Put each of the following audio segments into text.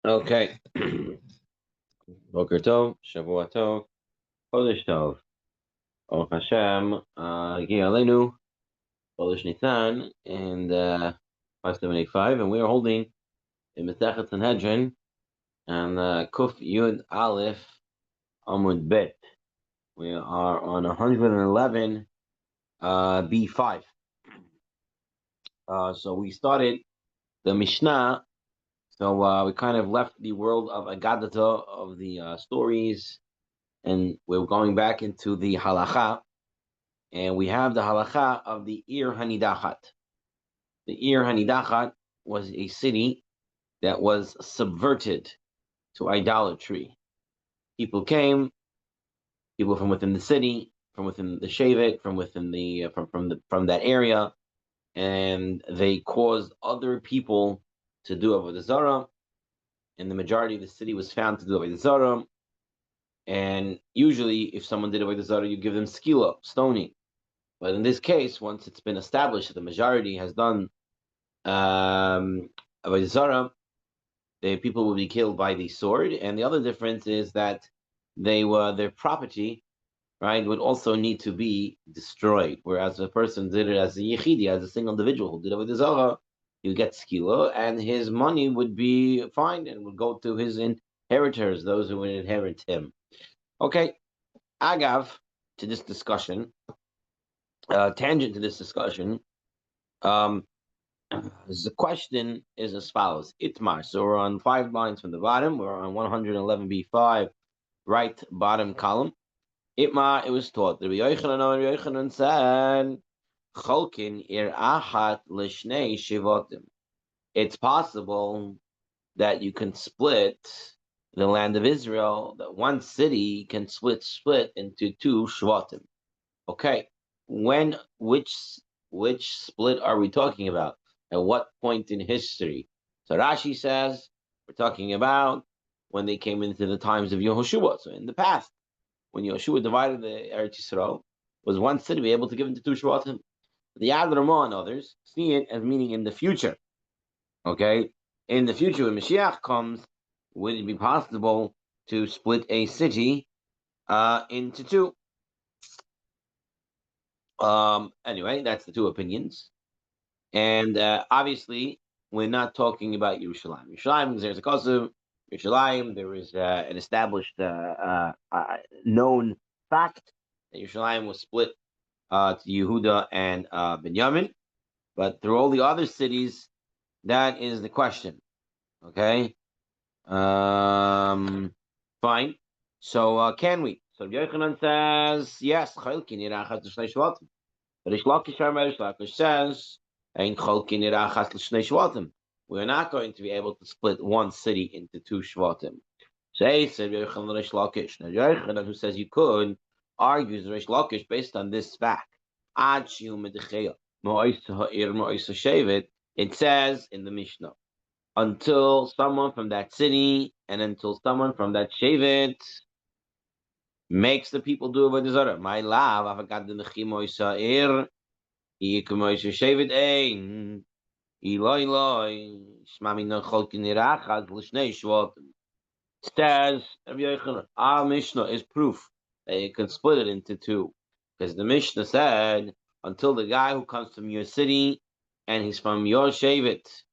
Okay. Boker Tov, Shavua Tov, Chodesh Tov. Baruch Hashem, Hagi Aleinu, Chodesh Nisan, and 5785, and we are holding in Masechet Sanhedrin and Kuf Yud Aleph Amud Bet. We are on 111 B5. So we started the Mishnah. So we kind of left the world of Agadata, of the stories, and we're going back into the halacha, and we have the halacha of the Ir Hanidachat. The Ir Hanidachat was a city that was subverted to idolatry. People came, people from within the city, from within the Shevet, from within the from that area, and they caused other people to do avodah zarah, and the majority of the city was found to do avodah zarah. And usually, if someone did avodah zarah, you give them skila, stoning. But in this case, once it's been established that the majority has done avodah zarah, the people will be killed by the sword. And the other difference is that their property, right, would also need to be destroyed. Whereas if a person did it as a yechidi, as a single individual who did avodah zarah, he would get skila, and his money would be fine and would go to his inheritors, those who would inherit him. Okay, agav to this discussion, tangent to this discussion, the question is as follows. Itmar. So we're on 5 lines from the bottom. We're on 111B5, right bottom column. Itmar, it was taught. Rabbi Yochanan said, Cholkin ir achat l'shnei shivotim. It's possible that you can split the land of Israel, that one city can split into 2 shvatim. Okay, which split are we talking about? At what point in history? So Rashi says we're talking about when they came into the times of Yehoshua. So in the past, when Yehoshua divided the Eretz Yisrael, was one city be able to give into 2 shvatim? The Yad Ramah and others see it as meaning in the future. Okay, in the future when Mashiach comes, would it be possible to split a city into 2? Anyway, that's the 2 opinions. And obviously, we're not talking about Yerushalayim. Yerushalayim, there's a Kosev. Yerushalayim, there is an established, known fact that Yerushalayim was split to Yehuda and Binyamin. But through all the other cities, that is the question. Okay? Fine. So can we? So Yochanan says, yes, Rish Lakish says, we're not going to be able to split one city into 2 shvatim. So said Rish Lakish. Now Yochanan, who says you could, argues Rish Lakish based on this fact. It says in the Mishnah, until someone from that city and until someone from that shevet makes the people do avodah zarah. My love, avagad nechimo isair, yikumo shevet ein, iloi loi, shmami nechol kinirachad l'shnei shvatim. Says Rabbi Yochanan, our Mishnah is proof that you can split it into 2, because the Mishnah said until the guy who comes from your city and he's from your shevet,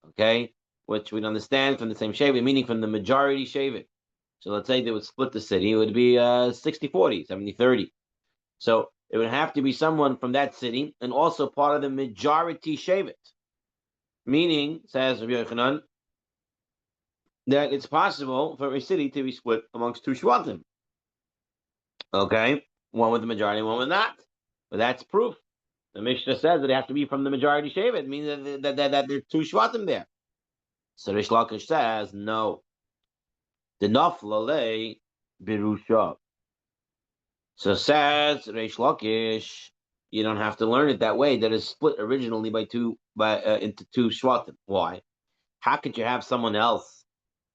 okay, which we'd understand from the same shevet, meaning from the majority shevet. So let's say they would split the city, it would be 60-40, 70-30. So it would have to be someone from that city and also part of the majority shevet. Meaning, says Rabbi Yochanan, that it's possible for a city to be split amongst 2 shvatim. Okay, one with the majority, one with not. But that's proof. The Mishnah says that they have to be from the majority shevet. It means that there are 2 shvatim there. So Rish Lakish says, no. The naflalei birusha. So says Rish Lakish, you don't have to learn it that way. That is split originally into 2 shvatim. Why? How could you have someone else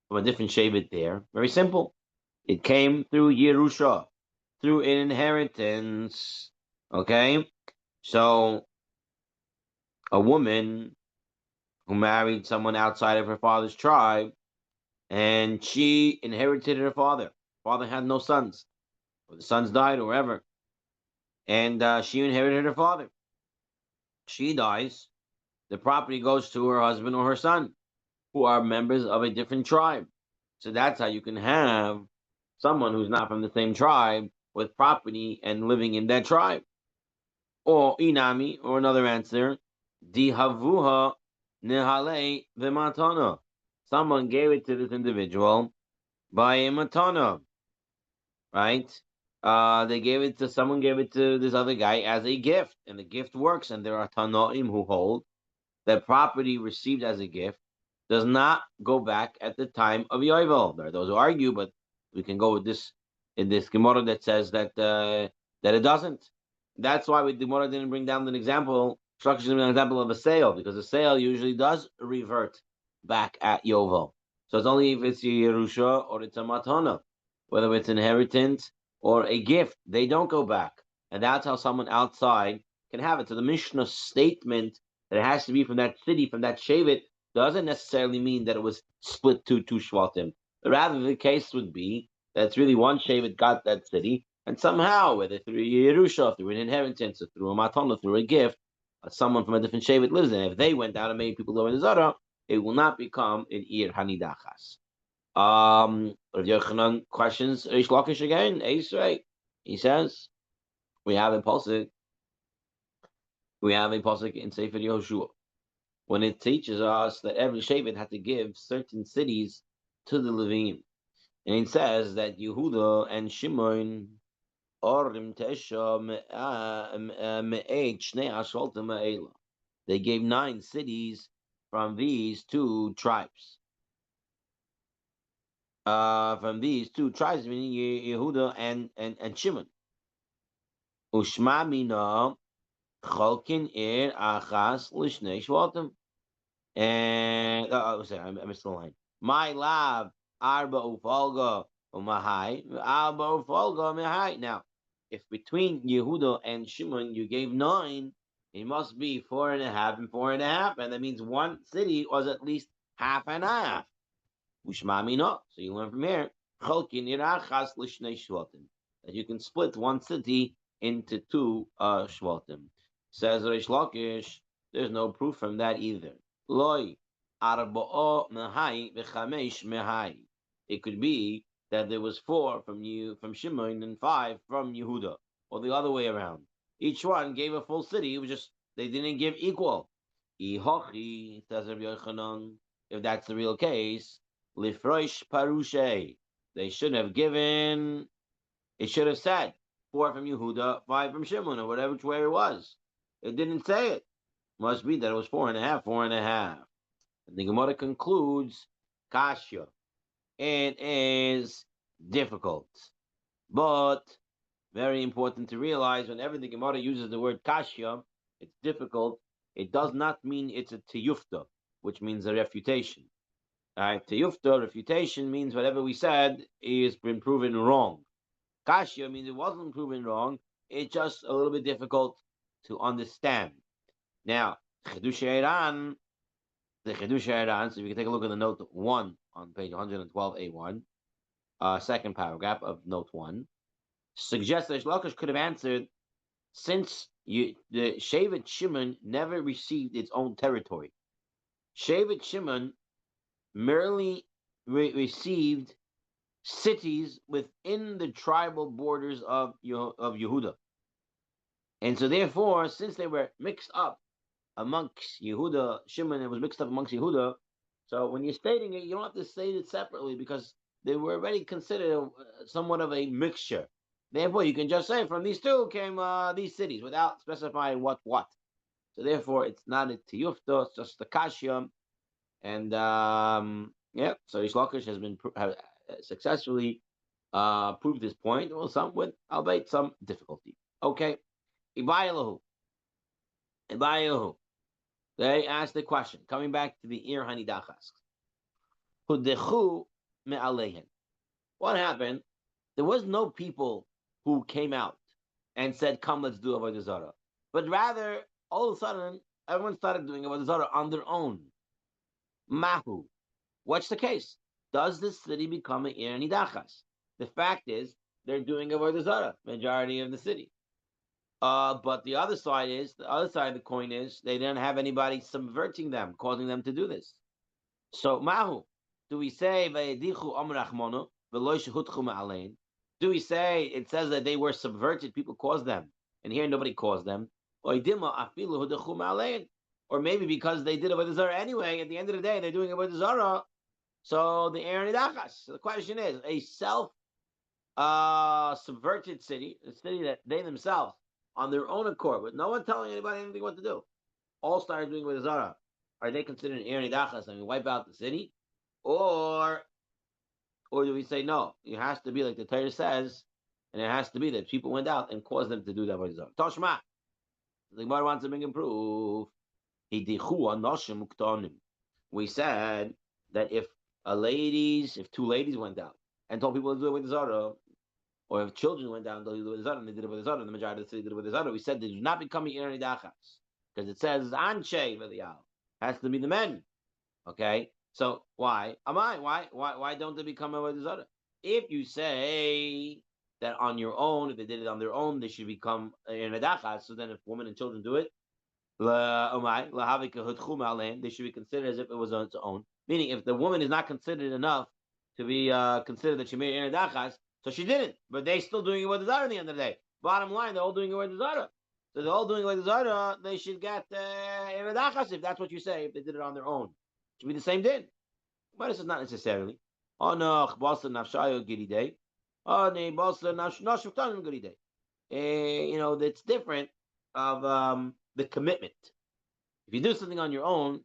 from a different shevet there? Very simple. It came through Yerusha, through an inheritance. Okay? So a woman who married someone outside of her father's tribe, and she inherited her father. Father had no sons, or the sons died, or whatever, and she inherited her father. She dies. The property goes to her husband or her son, who are members of a different tribe. So that's how you can have someone who's not from the same tribe with property and living in that tribe. Or inami, or another answer, dihavuha nehale v'matana. Someone gave it to this individual by a matana, right? They gave it to someone gave it to this other guy as a gift, and the gift works. And there are tanoim who hold that property received as a gift does not go back at the time of Yovel. There are those who argue, but we can go with this in this Gemara that says that it doesn't. That's why the Gemara didn't bring down an example, structure an example of a sale, because a sale usually does revert back at Yovel. So it's only if it's a Yerusha or it's a Matana, whether it's inheritance or a gift, they don't go back. And that's how someone outside can have it. So the Mishnah statement that it has to be from that city, from that Shevet, doesn't necessarily mean that it was split to two Shvatim. Rather, the case would be that it's really one Shevet got that city, and somehow, whether through a Yerusha, through an inheritance, or through a Matana, through a gift, someone from a different Shevet lives in. If they went out and made people live in the Zara, it will not become an Ir Hanidachas. Rav Yochanan questions Reish Lakish again. Esrei, he says, we have a pasuk in Sefer Yehoshua when it teaches us that every Shevet had to give certain cities to the Levim. And it says that Yehuda and Shimon Orim Tesha Me'ed Shnei Asholta Me'ela. They gave 9 cities from these two tribes. Meaning Yehuda and Shimon. Ushma mina cholkin ir achas l'shnei shvatim. And sorry, I missed the line. My love, arba ufalga umahai, arba ufalga umahai. Now, if between Yehuda and Shimon you gave 9, it must be 4.5 and 4.5, and that means one city was at least half and half. Ushmamina. So you learn from here. Cholkin irachas l'shnei shvatim. That you can split one city into 2 shvatim. Says Reish Lakish, there's no proof from that either. Loi arba'o mehai v'chamesh mehai. It could be that there was 4 from Shimon and 5 from Yehuda, or the other way around. Each one gave a full city. It was just they didn't give equal. Ihochi, says Rabbi Yochanan, if that's the real case, lifroish parushe. They should have given. It should have said 4 from Yehuda, 5 from Shimon, or whatever which way it was. It didn't say it. Must be that it was 4.5, 4.5. And the Gemara concludes, Kasha. It is difficult, but very important to realize whenever the Gemara uses the word Kasha, it's difficult. It does not mean it's a tiyufta, which means a refutation. Tiyufta, refutation, means whatever we said is been proven wrong. Kasha means it wasn't proven wrong. It's just a little bit difficult to understand. Now, Chidush Iran, the Chidush Iran, so if you can take a look at the note 1 on page 112A1, second paragraph of note 1, suggests that Lakish could have answered, since the Shevet Shimon never received its own territory. Shevet Shimon merely received cities within the tribal borders of Yehuda. And so therefore, since they were mixed up amongst Yehuda, Shimon, it was mixed up amongst Yehuda, so when you're stating it, you don't have to state it separately because they were already considered somewhat of a mixture. Therefore, you can just say from these two came these cities without specifying what. So therefore, it's not a tiyufta, it's just a kashyam. And so Reish Lakish has been successfully proved this point. Well, some with albeit some difficulty. Okay, Ibayalahu. They asked the question, coming back to the Ir Hanidachas. Hudechu me'alehen. What happened? There was no people who came out and said, "Come, let's do Avodah Zarah," but rather, all of a sudden, everyone started doing Avodah Zarah on their own. Mahu. What's the case? does the city become an Ir Nidachas? The fact is, they're doing avodah zarah, majority of the city. But the other side of the coin is they didn't have anybody subverting them, causing them to do this. So mahu, do we say vayedichu amrachmono v'lo shehutchu ma'alein? Do we say it says that they were subverted, people caused them, and here nobody caused them? Or maybe because they did it with the zara anyway. At the end of the day, they're doing it with the zara. So the Aaron Idachas. So the question is, a self-subverted city, a city that they themselves, on their own accord, with no one telling anybody anything what to do, all started doing with the zara. Are they considered an Aaron Idachas and we wipe out the city, or do we say no? It has to be like the Torah says, and it has to be that people went out and caused them to do that with the zara. Toshma. The Gemara wants to bring proof. We said that if two ladies went out and told people to do it with the zara, or if children went down and told people to do it with the zara, and they did it with the zara, and the majority of the city did it with the zara, we said they do not become Aaron Idachas because it says Anshe V'Liyal has to be the men. Okay, so why don't they become a zara? If you say that on your own, if they did it on their own, they should become Aaron Idachas. So then, if women and children do it, they should be considered as if it was on its own. Meaning, if the woman is not considered enough to be considered that she made Aaron Idachas, so she didn't, but they're still doing it with the zara at the end of the day. Bottom line, they're all doing it with the zara. So they're all doing it with the zara. They should get Aaron Idachas if that's what you say. If they did it on their own, it should be the same din. But this is not necessarily. Oh no, nafshayo gididei. Oh ne nafshuftanim gididei. That's different of the commitment. If you do something on your own,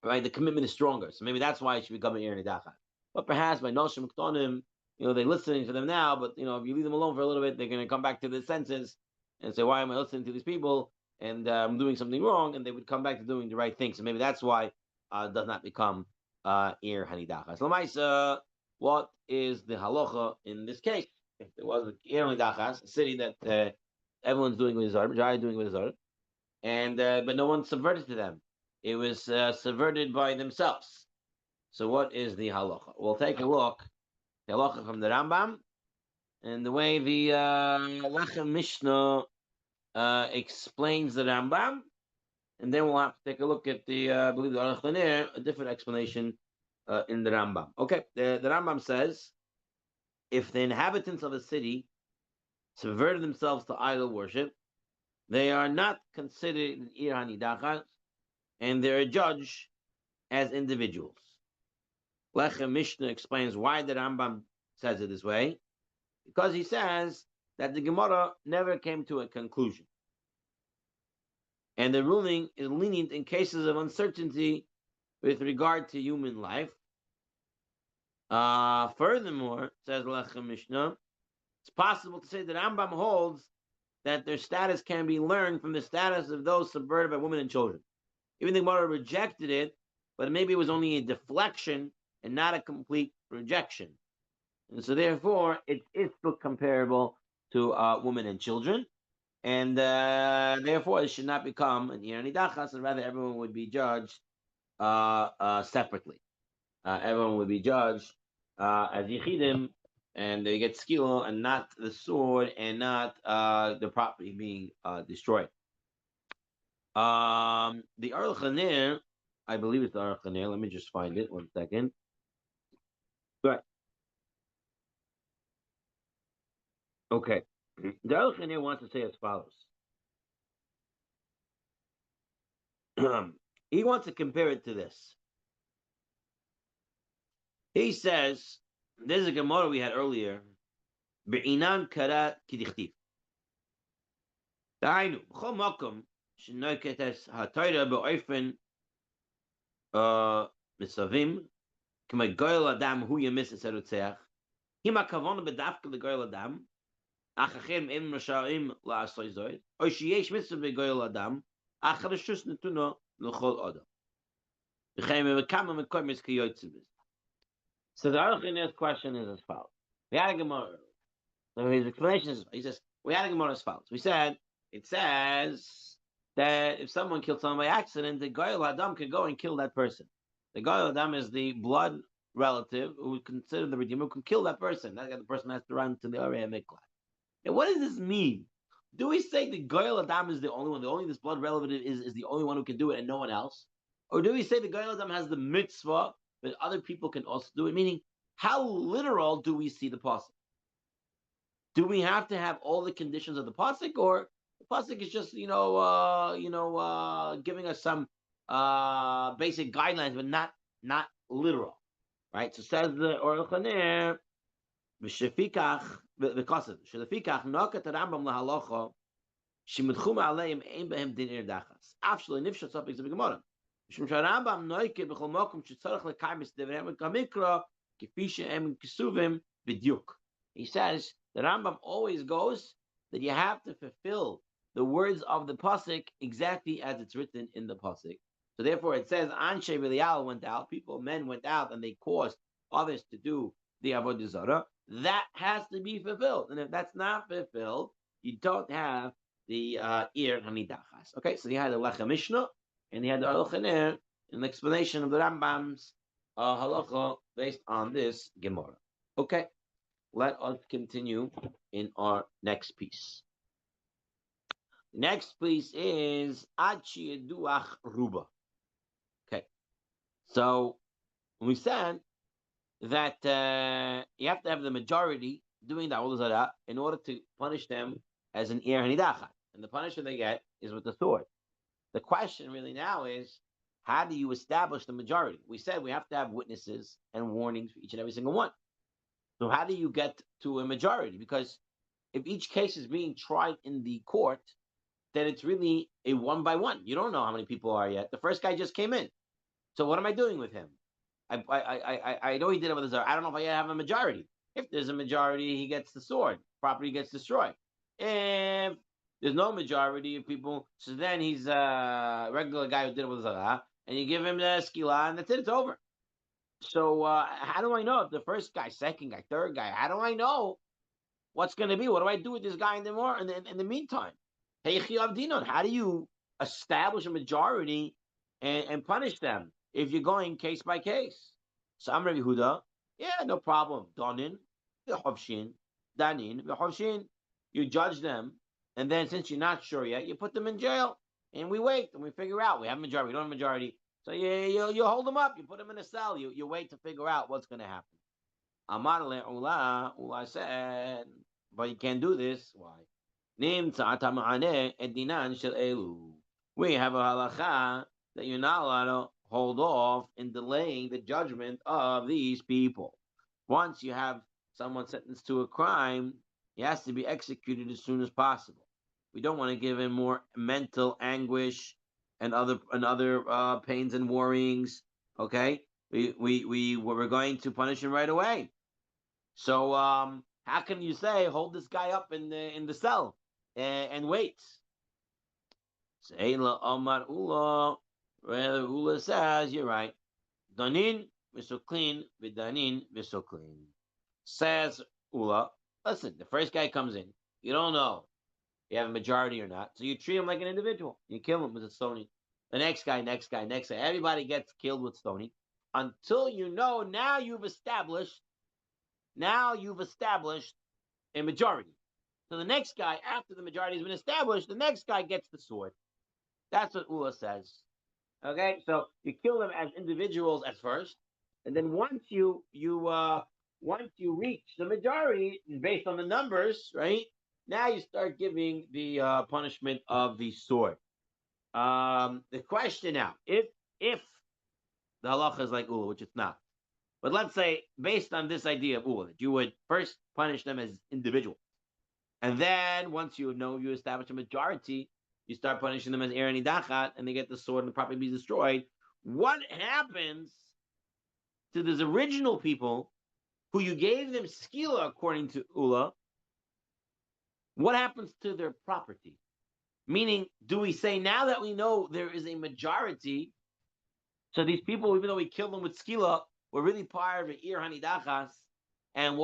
right, the commitment is stronger. So maybe that's why it should become an Aaron Idachas. But perhaps by Noshim Ktonim, they're listening to them now, but if you leave them alone for a little bit, they're going to come back to the senses and say, why am I listening to these people? And I'm doing something wrong, and they would come back to doing the right thing. So maybe that's why it does not become Ir Hanidachas. Lamaisa, what is the halacha in this case? If there was an Ir Hanidachas, a city that everyone's doing with Zara, majority doing with Zara, and but no one subverted to them. It was subverted by themselves. So what is the halacha? We'll take a look. The halacha from the Rambam, and the way the Lechem Mishnah explains the Rambam, and then we'll have to take a look at the I believe the Aruch LaNer, a different explanation in the Rambam. Okay, the Rambam says, if the inhabitants of a city subverted themselves to idol worship, they are not considered an Ir Hanidachas, and they're judged as individuals. Lechem Mishnah explains why the Rambam says it this way, because he says that the Gemara never came to a conclusion. And the ruling is lenient in cases of uncertainty with regard to human life. Furthermore, says Lechem Mishnah, it's possible to say that Rambam holds that their status can be learned from the status of those subverted by women and children. Even the Gemara rejected it, but maybe it was only a deflection and not a complete rejection. And so therefore, it is still comparable to women and children. And therefore, it should not become an Ir Nidachas, and rather everyone would be judged separately. Everyone would be judged as Yechidim, and they get skill and not the sword and not the property being destroyed. The Aruch LaNer, I believe it's the Aruch LaNer. Let me just find it. 1 second. Right. Okay. The Aruch LaNer wants to say as follows. He wants to compare it to this. He says, there's a Gemara we had earlier. Be'inan kara kidichtiv. Dainu, b'chol makom shenoiketes ha'torah be'oifen misavim k'may goyel adam hu yemis eserutzeach hima kavona bedavka legoyel adam ach achem em rasha'im la'asoi zoid or sheyesh mitzvah begoyel adam ach harashus netuno l'chol adam v'chem v'kama mekoy mitzkiyoytzim. So the Aruch LaNer's question is as follows. We had a Gemara. So his explanation is, he says, we had a Gemara as follows. We said, it says that if someone killed someone by accident, the Goyal Adam could go and kill that person. The Goyal Adam is the blood relative who would consider the redeemer can kill that person. That the person has to run to the area miklat. And what does this mean? Do we say the Goyal Adam is the only one, the only this blood relative is the only one who can do it and no one else? Or do we say the Goyal Adam has the mitzvah, but other people can also do it? Meaning, how literal do we see the pasuk? Do we have to have all the conditions of the pasuk, or the pasuk is just giving us some basic guidelines, but not literal, right? So says the Orel Chaner, v'shefikach v'kasav shelefikach nokat Rambam lahalocha shemedchuma aleim ein behem din dachas afshlo nifshat sopik zebigmorim mishum sharambam noike b'chol mokum shetzarich lekaymis devrem kamikra kifi she'em kesuvim b'dyuk. He says the Rambam always goes that you have to fulfill the words of the pasuk exactly as it's written in the pasuk. So therefore, it says Anshe Belial went out. Men went out, and they caused others to do the avodah zarah. That has to be fulfilled, and if that's not fulfilled, you don't have the ir hanidachas. Okay, so you had the Lechem Mishnah, and you had the Aruch Chaner, an explanation of the Rambam's halacha based on this Gemara. Okay. Let us continue in our next piece. The next piece is Achi Duach Ruba. Okay. So we said that you have to have the majority doing the Avodah Zarah in order to punish them as an Ir Hanidachat. And the punishment they get is with the sword. The question really now is, how do you establish the majority? We said we have to have witnesses and warnings for each and every single one. So how do you get to a majority? Because if each case is being tried in the court, then it's really a one by one. You don't know how many people are yet. The first guy just came in. So what am I doing with him? I know he did it with his. I don't know if I have a majority. If there's a majority, he gets the sword. Property gets destroyed. If there's no majority of people, so then he's a regular guy who did it with his, and you give him the skila, and that's it. It's over. So how do I know if the first guy, second guy, third guy, how do I know what's going to be? What do I do with this guy in the meantime? How do you establish a majority and punish them if you're going case by case? So I'm Rabbi Yehuda. Yeah, no problem. Danin, you judge them, and then since you're not sure yet, you put them in jail, and we wait, and we figure out. We have a majority. We don't have a majority. So you hold them up, you put them in a cell, you wait to figure out what's going to happen. Amar Ula said, but you can't do this. Why? We have a halacha that you're not allowed to hold off in delaying the judgment of these people. Once you have someone sentenced to a crime, he has to be executed as soon as possible. We don't want to give him more mental anguish and other pains and worryings. Okay, we're going to punish him right away. So how can you say hold this guy up in the cell and wait? Seila Omar Ula, where Ula says you're right. Danin v'soklin v'danin v'soklin. Says Ula, listen, the first guy comes in, you don't know you have a majority or not. So you treat him like an individual. You kill him with a stoning. The next guy. Everybody gets killed with stoning until you know now you've established a majority. So the next guy, after the majority has been established, the next guy gets the sword. That's what Ula says. Okay, so you kill them as individuals at first, and then once you reach the majority based on the numbers, right? Now you start giving the punishment of the sword. The question now, if the halacha is like Ula, which it's not, but let's say based on this idea of Ula, that you would first punish them as individuals, and then once you know you establish a majority, you start punishing them as Aaron Idachat, and they get the sword and the property be destroyed. What happens to those original people who you gave them skila according to Ula? What happens to their property? Meaning, do we say now that we know there is a majority, so these people, even though we killed them with skila, were really part of Ir Hanidachas, and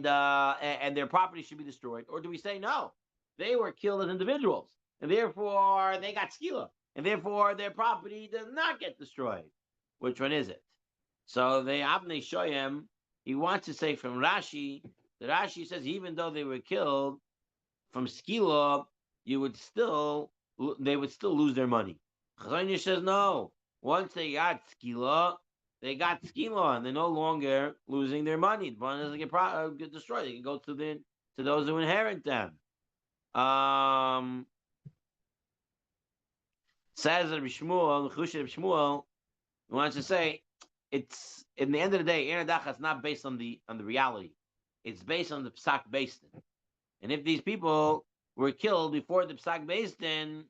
their property should be destroyed? Or do we say no, they were killed as individuals, and therefore they got skila, and therefore their property does not get destroyed? Which one is it? So the Avnei Shoyem, he wants to say from Rashi, the Rashi says even though they were killed from Skila, they would still lose their money. Chazonish says no. Once they got Skila, and they're no longer losing their money. The money doesn't get destroyed. They can go to those who inherit them. Says Rabbi Shmuel, wants to say it's in the end of the day, Dacha is not based on the reality. It's based on the Psak Beistin. And if these people were killed before the Psak Beistin,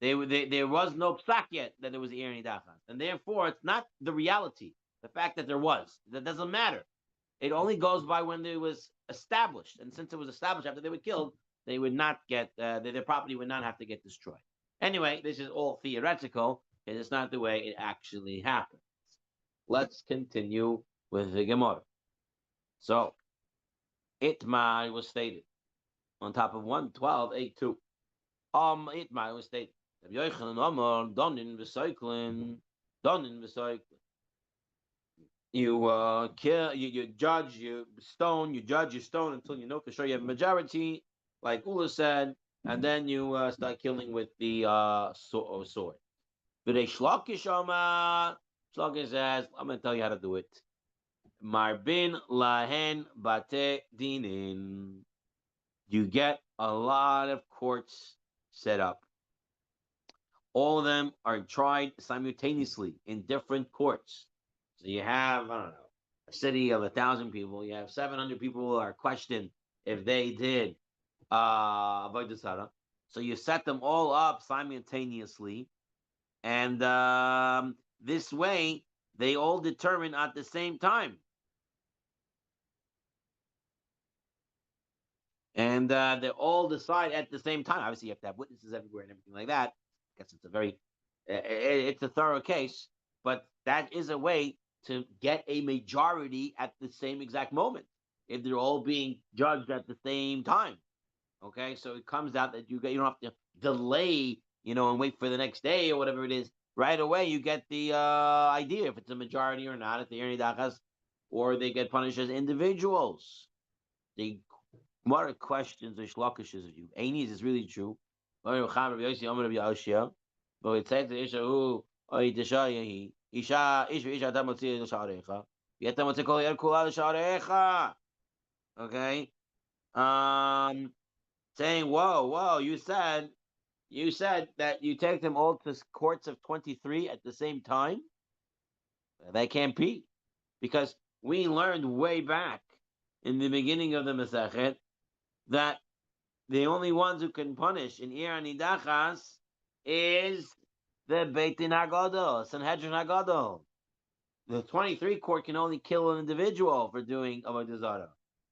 there was no Psak yet that there was Dacha. And therefore, it's not the reality, the fact that there was. That doesn't matter. It only goes by when it was established. And since it was established after they were killed, they would not get, their property would not have to get destroyed. Anyway, this is all theoretical, and it's not the way it actually happens. Let's continue with the Gemara. So, Itmai was stated on top of 112A2. Itmai was stated. You kill, you judge, you judge, you stone until you can show you have a majority, like Ula said, and then you start killing with the sword. But a Shlokish says, I'm going to tell you how to do it. Marbin lahen bate dinin. You get a lot of courts set up. All of them are tried simultaneously in different courts. So you have, I don't know, a city of 1,000 people. You have 700 people who are questioned if they did avodah zarah. So you set them all up simultaneously, and this way they all determine at the same time. And they all decide at the same time. Obviously, you have to have witnesses everywhere and everything like that. I guess it's a thorough case, but that is a way to get a majority at the same exact moment if they're all being judged at the same time. Okay, so it comes out that you don't have to delay, and wait for the next day or whatever it is. Right away, you get the idea if it's a majority or not, if they're Dachas, or they get punished as individuals. The Gemara questions the shlokishes of you. Aini, is this really true? But it says the Isha who okay. Saying, whoa, you said that you take them all to courts of 23 at the same time? That can't be. Because we learned way back in the beginning of the Masechet that the only ones who can punish in Ir Nidachas is the Beit Din HaGadol, Sanhedrin HaGadol. The 23 court can only kill an individual for doing avodah zarah,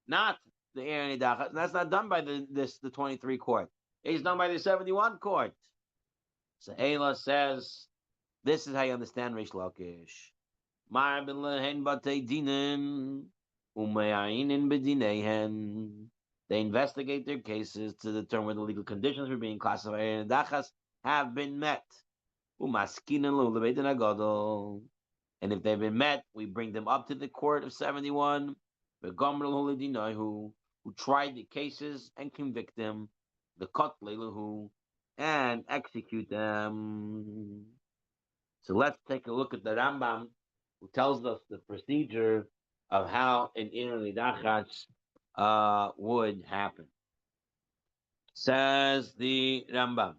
not the Ir Nidachas. That's not done by the 23 court. It's done by the 71 court. So Ayla says, this is how you understand Rish Lakish. Mar bin lehen batei dinen umeyainin bedinehen. They investigate their cases to determine whether the legal conditions for being classified in dachas have been met. And if they've been met, we bring them up to the court of 71, who tried the cases and convict them, the kotlelahu, and execute them. So let's take a look at the Rambam, who tells us the procedure of how an Ir Nidachas would happen. Says the Rambam,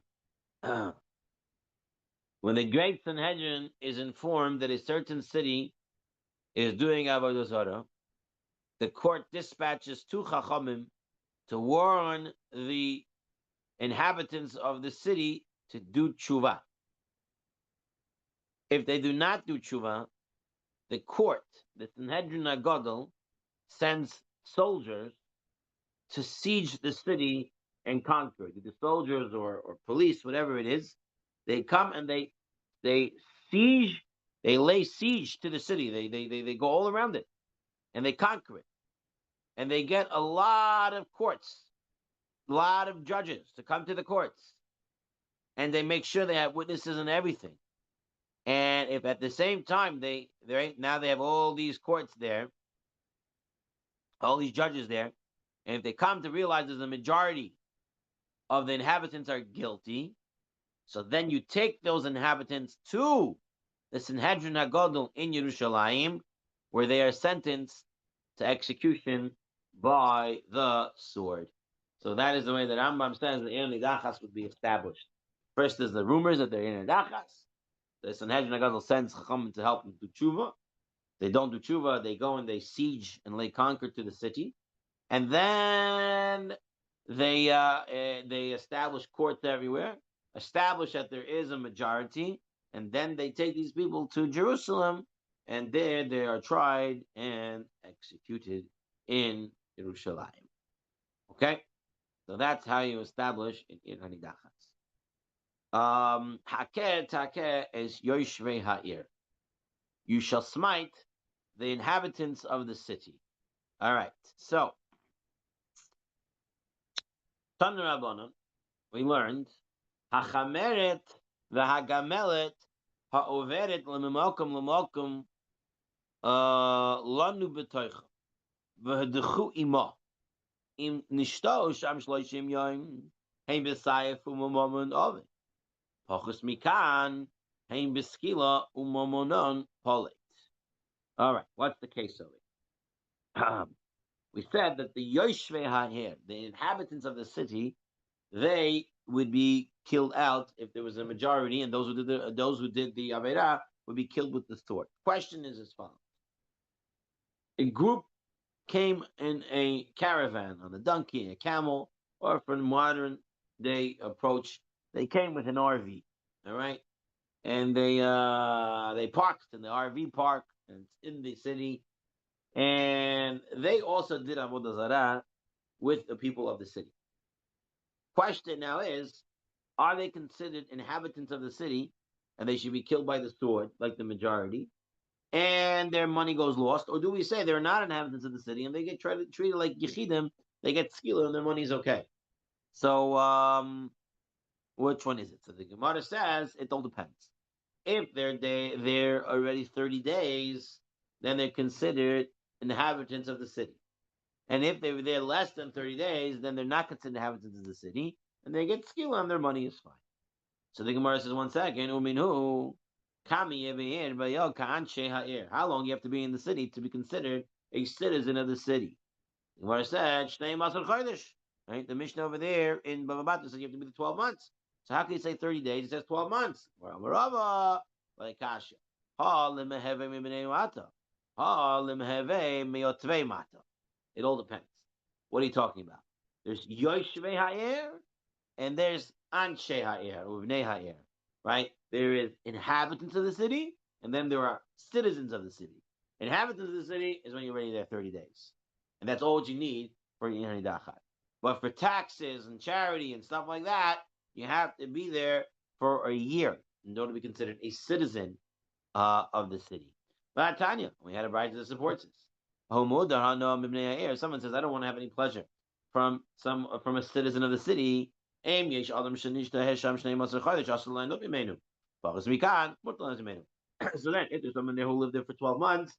when the great Sanhedrin is informed that a certain city is doing avodah zarah, the court dispatches two chachamim to warn the inhabitants of the city to do tshuva. If they do not do tshuva, the court, the Sanhedrin HaGadol, sends soldiers to siege the city and conquer it. The soldiers or police, whatever it is, they come and they siege, they lay siege to the city. They go all around it and they conquer it. And they get a lot of courts, a lot of judges to come to the courts. And they make sure they have witnesses and everything. And And if at the same time now they have all these courts there, all these judges there, and if they come to realize there's a majority of the inhabitants are guilty, so then you take those inhabitants to the Sanhedrin HaGodol in Yerushalayim, where they are sentenced to execution by the sword. So that is the way that Rambam says the Ein Nidachas would be established. First, there's the rumors that they're Ein Nidachas. The Sanhedrin HaGodol sends Chacham to help them do tshuva. They don't do tshuva. They go and they siege and lay conquer to the city, and then they establish courts everywhere, establish that there is a majority, and then they take these people to Jerusalem, and there they are tried and executed in Jerusalem. Okay, so that's how you establish in Ir Hanidachas. Hakeh is Yoshvei Ha'ir. You shall smite the inhabitants of the city. All right, so Tan Rabbanon, we learned Hachameret v'Hagamelet ha'overet l'memalkum lanu b'toicha v'hadchu ima im nishtao sham shloishim yom hein b'sayef u'mamon oven pachus mikan hein b'skila u'mamonon polet. All right, what's the case of it? We said that the Yoshvei Ha'ir, the inhabitants of the city, they would be killed out if there was a majority, and those who did the Aveirah would be killed with the sword. Question is as follows. A group came in a caravan, on a donkey, a camel, or from modern day approach, they came with an RV, all right? And they parked in the RV park, and it's in the city, and they also did Avodah Zarah with the people of the city. Question now is, are they considered inhabitants of the city, and they should be killed by the sword, like the majority, and their money goes lost? Or do we say they're not inhabitants of the city, and they get treated like Yechidim, they get skila, and their money's okay? So, which one is it? So the Gemara says, it all depends. If they're already 30 days, then they're considered inhabitants of the city. And if they were there less than 30 days, then they're not considered inhabitants of the city, and they get skila and their money is fine. So the Gemara says, 1 second, Uminu, how long you have to be in the city to be considered a citizen of the city? The Gemara said, right? The Mishnah over there in Bava Batra says you have to be the 12 months. So how can you say 30 days? It says 12 months. Like Kasha. It all depends. What are you talking about? There's Yoshvei Ha'ir and there's Anshe Ha'ir, or Bnei Ha'ir, right? There is inhabitants of the city, and then there are citizens of the city. Inhabitants of the city is when you're already there 30 days. And that's all you need for Yinani Dachat. But for taxes and charity and stuff like that, you have to be there for a year in order to be considered a citizen of the city. But Tanya, we had a bride that supports us. Someone says, I don't want to have any pleasure from a citizen of the city. So then, if there's someone there who lived there for 12 months,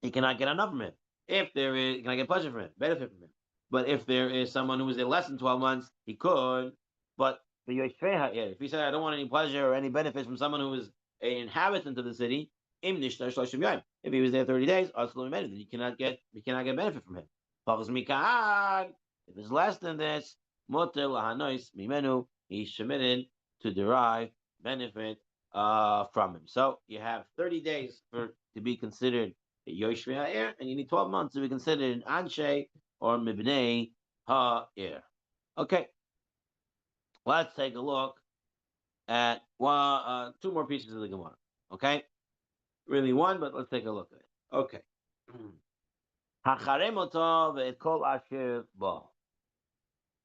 he cannot get enough from him. If there is, he cannot get pleasure from him, benefit from him. But if there is someone who was there less than 12 months, he could. But if he said, I don't want any pleasure or any benefits from someone who is an inhabitant of the city, if he was there 30 days, then he cannot get benefit from him. If it's less than this, he's permitted to derive benefit from him. So you have 30 days to be considered a Yoshvei Ha'ir, and you need 12 months to be considered an Anshe or Mibnei Ha'ir. Okay, let's take a look at two more pieces of the Gemara. Okay, really one, but let's take a look at it. Okay.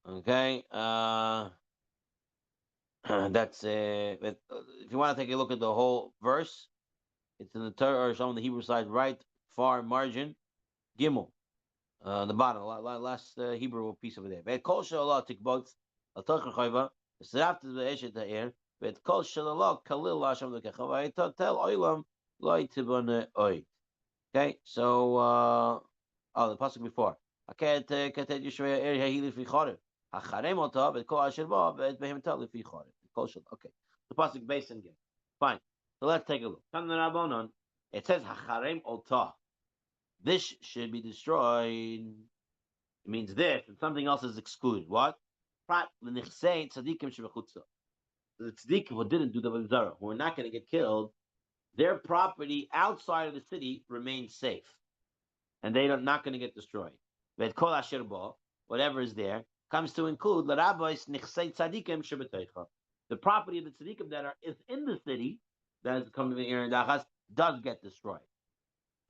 Okay, that's if you want to take a look at the whole verse, it's in the Torah, or on the Hebrew side, right far margin, Gimel, the bottom, last Hebrew piece over there. But kol shalalok kalil Hashem lekecha v'ayitotel oilam loy tibone oid. Okay, so the pasuk before. Okay, ketet Yishmaya er hahili fi chorev. Hacharem ota but kol asher ba but behem tal fi chorev. Kol shal. Okay, the pasuk based again. Fine. So let's take a look. It says hacharem ota. This should be destroyed. It means this, and something else is excluded. What? Prat l'nichsei tzadikim shebechutza. The tzaddikim who didn't do the avodah who are not going to get killed, their property outside of the city remains safe, and they are not going to get destroyed. But kol asher ba, whatever is there, comes to include l'rabbis nichsei tzadikim shebeteicha. The property of the tzaddikim that is in the city, that is coming in Aaron Dachas, does get destroyed.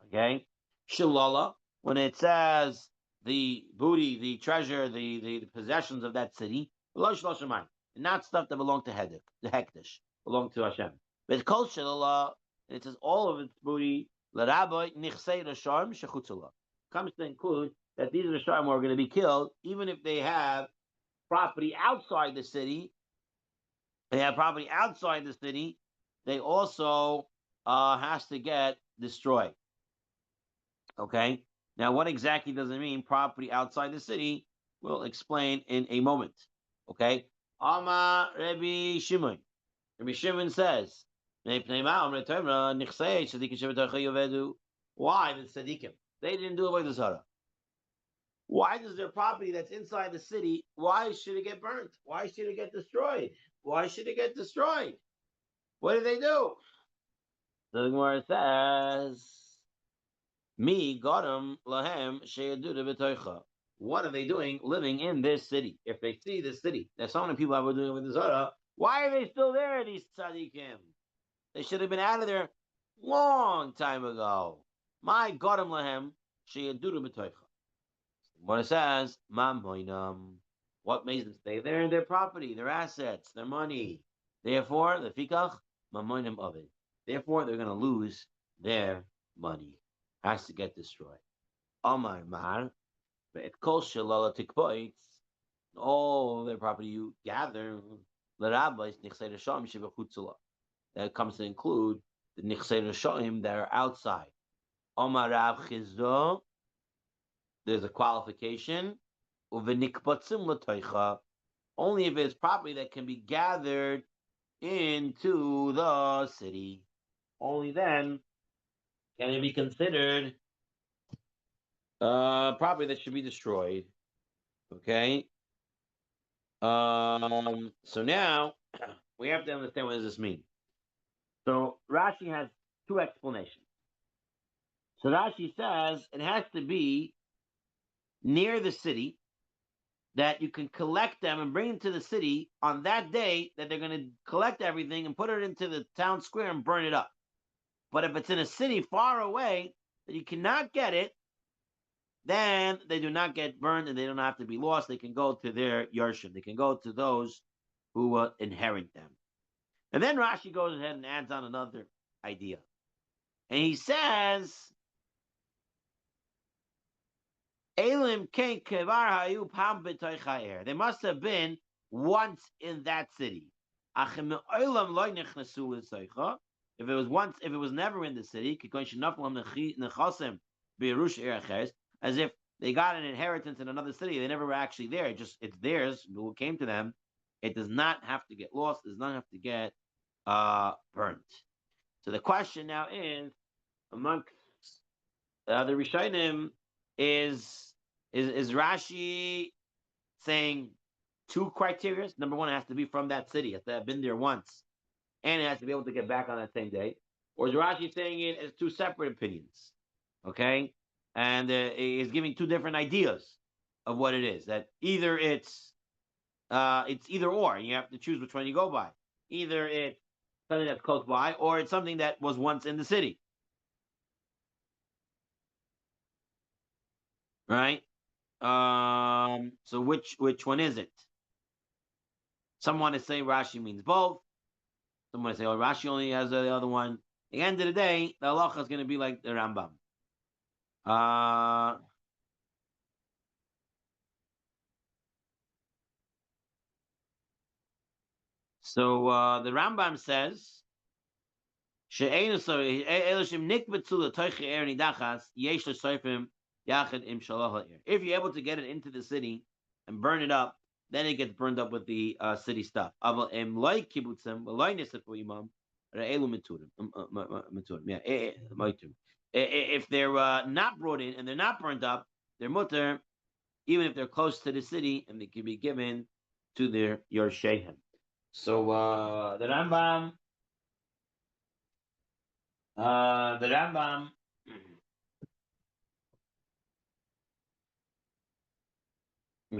Okay? Shilala, when it says the booty, the treasure, the possessions of that city, not stuff that belong to the Hektish, belong to Hashem. But kol shilala, and it says all of its booty, l'rabbi nichsei rasham shechutzula, comes to include that these rasham are going to be killed, even if they have property outside the city. They have property outside the city. They also has to get destroyed. Okay. Now, what exactly does it mean, property outside the city? We'll explain in a moment. Okay. Ama Rabbi Shimon. Rabbi Shimon says, why the tzaddikim? They didn't do avodah zarah. Why does their property that's inside the city, why should it get burnt? Why should it get destroyed? Why should it get destroyed? What did they do? The Gemara says, Mi Godam Lahem Sheyaduda B'toicha. What are they doing living in this city? If they see this city, there's so many people that were doing with the Zara, why are they still there, these tzaddikim? They should have been out of there long time ago. My Godam Lahem Sheyaduda B'toicha. What it says, Mam Moinam. What makes them stay there? In their property, their assets, their money. Therefore, the Fikach, Mamoinam of it. Therefore, they're going to lose their money. Has to get destroyed. Amar Mar, but kol shalala tikpoitz, all their property you gather, l'rabbis nichsei rasham shebechutzula. That comes to include the nichsei rasham that are outside. Amar Rav Chizda, there's a qualification. Uvenikpatzim l'toicha, only if it's property that can be gathered into the city. Only then can it be considered property that should be destroyed. Okay. So now we have to understand what does this mean. So Rashi has two explanations. So Rashi says it has to be near the city, that you can collect them and bring them to the city on that day that they're going to collect everything and put it into the town square and burn it up. But if it's in a city far away that you cannot get it, then they do not get burned and they don't have to be lost. They can go to their Yershim. They can go to those who inherit them. And then Rashi goes ahead and adds on another idea. And he says, they must have been once in that city. If it was never in the city, as if they got an inheritance in another city, they never were actually there. It's theirs. Who came to them. It does not have to get lost. It does not have to get burnt. So the question now is, amongst the Rishonim, is Rashi saying two criteria? Number one, it has to be from that city. It has to have been there once. And it has to be able to get back on that same day. Or is Rashi saying it as two separate opinions? Okay? And is giving two different ideas of what it is. That either it's either or. You have to choose which one you go by. Either it's something that's close by, or it's something that was once in the city. Right? So which one is it? Some want to say Rashi means both. Some want to say, Rashi only has the other one. At the end of the day, the halacha is going to be like the Rambam. So the Rambam says, if you're able to get it into the city and burn it up, then it gets burned up with the city stuff. If they're not brought in and they're not burned up, they're mutter, even if they're close to the city, and they can be given to their Yorshehem. So the Rambam, I'm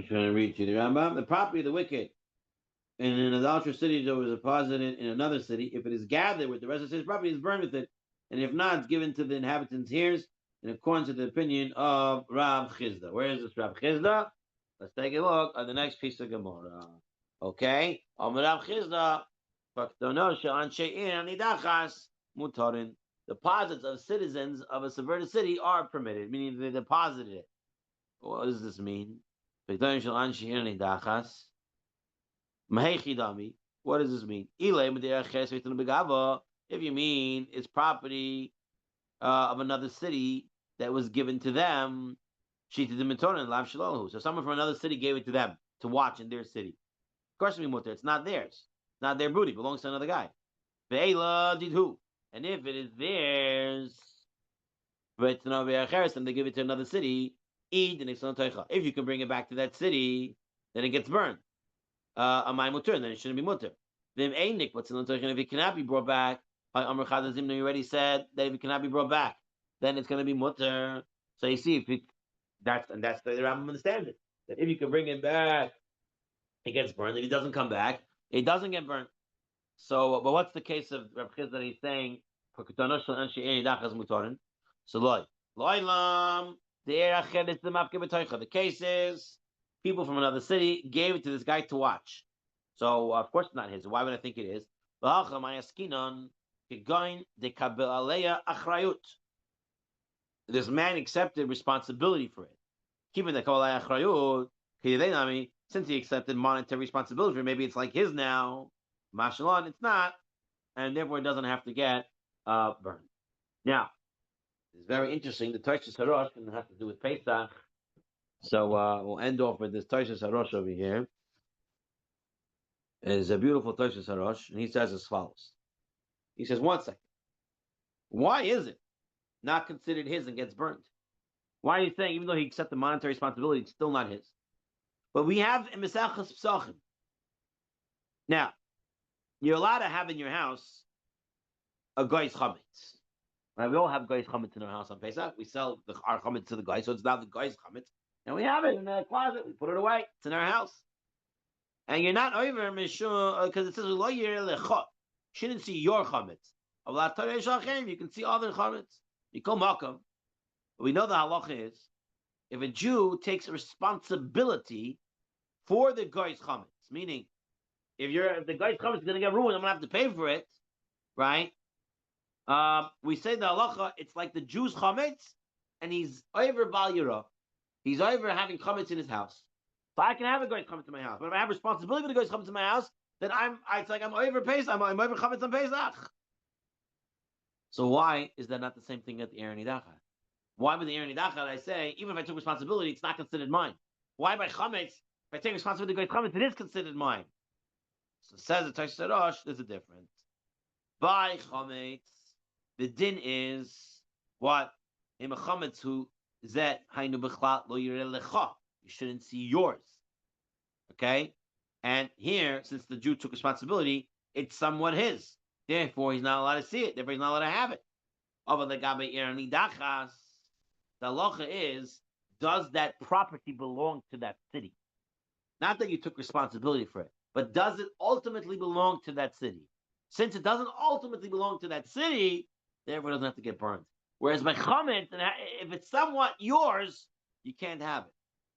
trying to read to you. The Rambam, the property of the wicked in an adulterous city that was deposited in another city, if it is gathered with the rest of the city's property, is burned with it. And if not, it's given to the inhabitants here, in accordance to the opinion of Rab Chizda. Where is this Rab Chizda? Let's take a look at the next piece of Gemara. Okay? Rab Chizda, deposits of citizens of a subverted city are permitted, meaning they deposited it. What does this mean? What does this mean? If you mean it's property of another city that was given to them, so someone from another city gave it to them to watch in their city. Of course, it's not theirs. It's not their booty. It belongs to another guy. And if it is theirs, and they give it to another city, if you can bring it back to that city, then it gets burned. Amay mutter, then it shouldn't be mutter. If it cannot be brought back, you already said that if it cannot be brought back, then it's going to be mutter. So you see, that's the Rambam understands it. That if you can bring it back, it gets burned. If it doesn't come back, it doesn't get burned. So, but what's the case of Reb Chiz that he's saying? So, the case is people from another city gave it to this guy to watch. So, of course, it's not his. Why would I think it is? This man accepted responsibility for it. Keeping the kol achrayut, since he accepted monetary responsibility for it, maybe it's like his now. Mashallah, it's not, and therefore it doesn't have to get burned. Now, it's very interesting. The Toshis Harosh can have to do with Pesach, so we'll end off with this Toshis Harosh over here. It's a beautiful Toshis Harosh, and he says as follows. He says, 1 second. Why is it not considered his and gets burned? Why are you saying, even though he accepted monetary responsibility, it's still not his? But we have in Mesachas Psachim. Now, you're allowed to have in your house a guy's chametz. Right? We all have guy's chametz in our house on Pesach. We sell our chametz to the guy, so it's now the guy's chametz. And we have it in the closet. We put it away. It's in our house. And you're not over because it says lo lecha. Shouldn't see your chametz. You can see other chametz. You call makam. We know the halacha is if a Jew takes responsibility for the guy's chametz, meaning if the guy's chametz is going to get ruined, I'm going to have to pay for it, right? We say the halacha, it's like the Jew's chametz, and he's over bal yira. He's over having chametz in his house. So I can have a guy's chametz in my house, but if I have responsibility for the guy's chametz in my house, then it's like I'm over Pesach. I'm over chametz on Pesach. So why is that not the same thing at the Aaron Nidachah? Why with the Aaron Nidachah I say, even if I took responsibility, it's not considered mine? Why by chametz, if I take responsibility for the guy's chametz, it is considered mine? So it says the Tosh Sarosh, there's a difference. By chametz, the din is what? In a chametz who zet hainu b'chlat lo yireh lecha. You shouldn't see yours. Okay? And here, since the Jew took responsibility, it's somewhat his. Therefore, he's not allowed to see it. Therefore, he's not allowed to have it. The halacha is, does that property belong to that city? Not that you took responsibility for it, but does it ultimately belong to that city? Since it doesn't ultimately belong to that city, therefore it doesn't have to get burned. Whereas by chametz, if it's somewhat yours, you can't have it.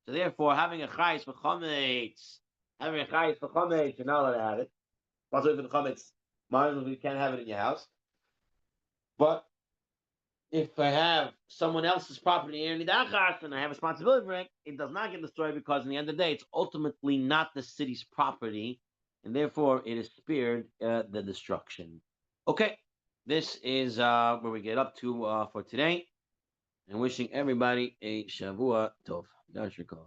So therefore, having a chayis for chametz, you're not allowed to have it. Also, for the chametz, you can't have it in your house. But if I have someone else's property and I have responsibility for it, it does not get destroyed because in the end of the day, it's ultimately not the city's property. and therefore it is spared the destruction. Okay, this is where we get up to for today, and wishing everybody a Shavua Tov. Yashikov.